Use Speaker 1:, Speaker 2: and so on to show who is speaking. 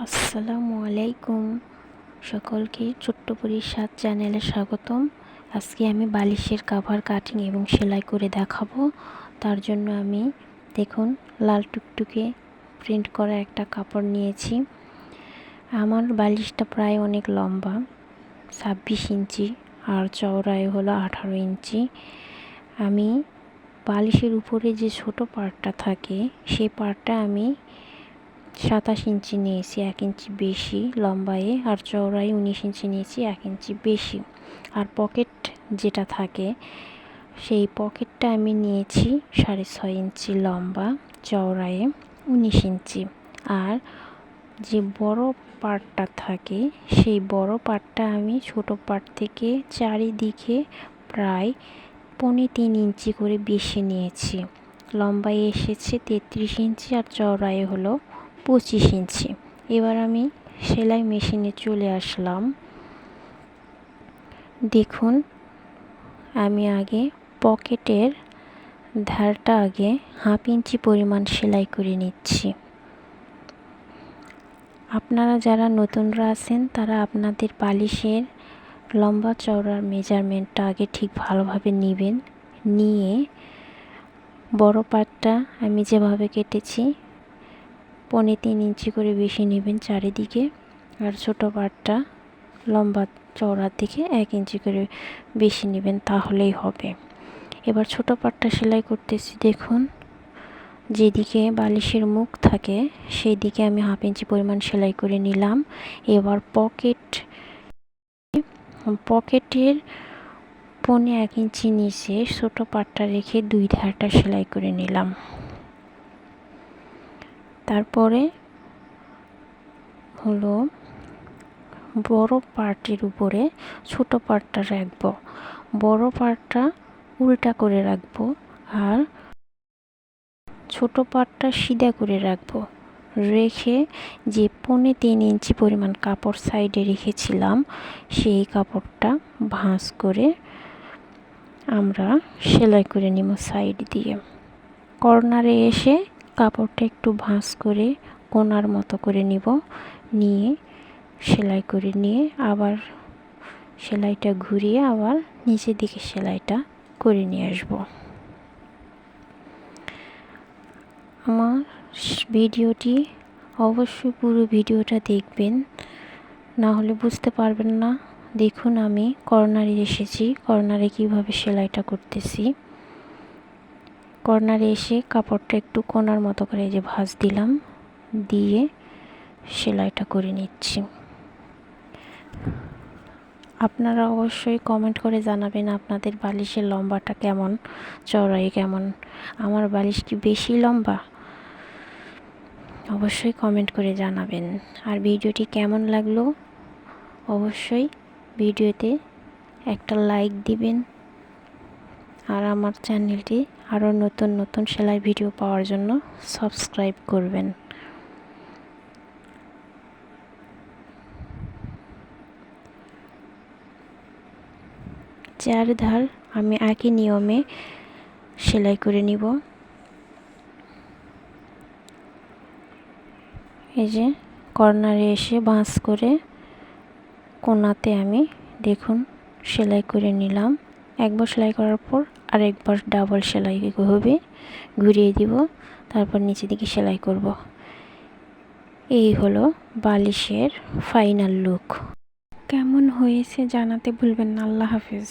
Speaker 1: আসসালামু আলাইকুম। সকলকে ছোট্ট পরীর স্বাদ চ্যানেলে স্বাগতম। আজকে আমি বালিশের কাভার কাটিং এবং সেলাই করে দেখাবো। তার জন্য আমি দেখুন লাল টুকটুকে প্রিন্ট করা একটা কাপড় নিয়েছি। আমার বালিশটা প্রায় অনেক লম্বা, 26 ইঞ্চি, আর চওড়ায় হলো 18 ইঞ্চি। আমি বালিশের উপরে যে ছোট পার্টটা থাকে সেই পার্টটা আমি 27 ইঞ্চি নিয়েছি, 1 ইঞ্চি বেশি লম্বায়, আর চওড়ায় 19 ইঞ্চি নিয়েছি, 1 ইঞ্চি বেশি। আর পকেট যেটা থাকে সেই পকেটটা আমি নিয়েছি 6.5 ইঞ্চি লম্বা, চওড়ায় 19 ইঞ্চি। আর যে বড় পার্টটা থাকে সেই বড় পার্টটা আমি ছোট পার্ট থেকে চারিদিকে প্রায় 3.25 ইঞ্চি করে বেশি নিয়েছি। লম্বায় এসেছে 33 ইঞ্চি আর চওড়ায় হলো 25 ইঞ্চি। এবার আমি সেলাই মেশিনে চলে আসলাম। দেখুন আমি আগে পকেটের ধারটা আগে 1/2 ইঞ্চি পরিমাণ সেলাই করে নিচ্ছি। আপনারা যারা নতুনরা আছেন তারা আপনাদের বালিশের লম্বা চওড়ার মেজারমেন্টটা আগে ঠিক ভালোভাবে নেবেন। নিয়ে বড় পার্টটা আমি যেভাবে কেটেছি 3.25 ইঞ্চি করে বেশি নেবেন চারিদিকে, আর ছোটো পার্টটা লম্বা চওড়ার দিকে 1 ইঞ্চি করে বেশি নেবেন, তাহলেই হবে। এবার ছোটো পার্টটা সেলাই করতেছি। দেখুন যেদিকে বালিশের মুখ থাকে সেই দিকে আমি 1/2 ইঞ্চি পরিমাণ সেলাই করে নিলাম। এবার পকেটের 1.25 ইঞ্চি নিচে ছোটো পার্টটা রেখে 2 ধারটা সেলাই করে নিলাম। তারপরে হলো বড় পার্টের উপরে ছোট পার্টটা রাখবো, বড় পার্টটা উল্টা করে রাখবো, আর ছোট পার্টটা সিধা করে রাখবো। রেখে যে 3.25 ইঞ্চি পরিমাণ কাপড় সাইডে রেখেছিলাম সেই কাপড়টা ভাঁজ করে আমরা সেলাই করে নিব সাইড দিয়ে। কর্নারে এসে কাপড়টা একটু ভাঁজ করে কোণার মতো করে নিব, নিয়ে সেলাই করে নিয়ে আবার সেলাইটা ঘুরিয়ে আবার নিচের দিকে সেলাইটা করে নিয়ে আসব। আমার ভিডিওটি অবশ্যই পুরো ভিডিওটা দেখবেন, না হলে বুঝতে পারবেন না। দেখুন আমি কর্নারে এসেছি, কর্নারে কিভাবে সেলাইটা করতেছি। কর্নারে এসে কাপড়টা একটু কোণার মতো করে যে ভাঁজ দিলাম, দিয়ে সেলাইটা করে নিচ্ছি। আপনারা অবশ্যই কমেন্ট করে জানাবেন আপনাদের বালিশের লম্বাটা কেমন, চওড়াই কেমন। আমার বালিশ কি বেশি লম্বা? অবশ্যই কমেন্ট করে জানাবেন। আর ভিডিওটি কেমন লাগলো অবশ্যই ভিডিওতে একটা লাইক দিবেন। আর আমার চ্যানেলটি আরও নতুন নতুন সেলাই ভিডিও পাওয়ার জন্য সাবস্ক্রাইব করবেন। চার ধার আমি একই নিয়মে সেলাই করে নিব। এই যে কর্নারে এসে ভাঁজ করে কোণাতে আমি দেখুন সেলাই করে নিলাম। একবার সেলাই করার পর আরেকবার ডাবল সেলাই হবে, ঘুরিয়ে দিব, তারপর নিচের দিকে সেলাই করব। এই হলো বালিশের ফাইনাল লুক। কেমন হয়েছে জানাতে ভুলবেন না। আল্লাহ হাফেজ।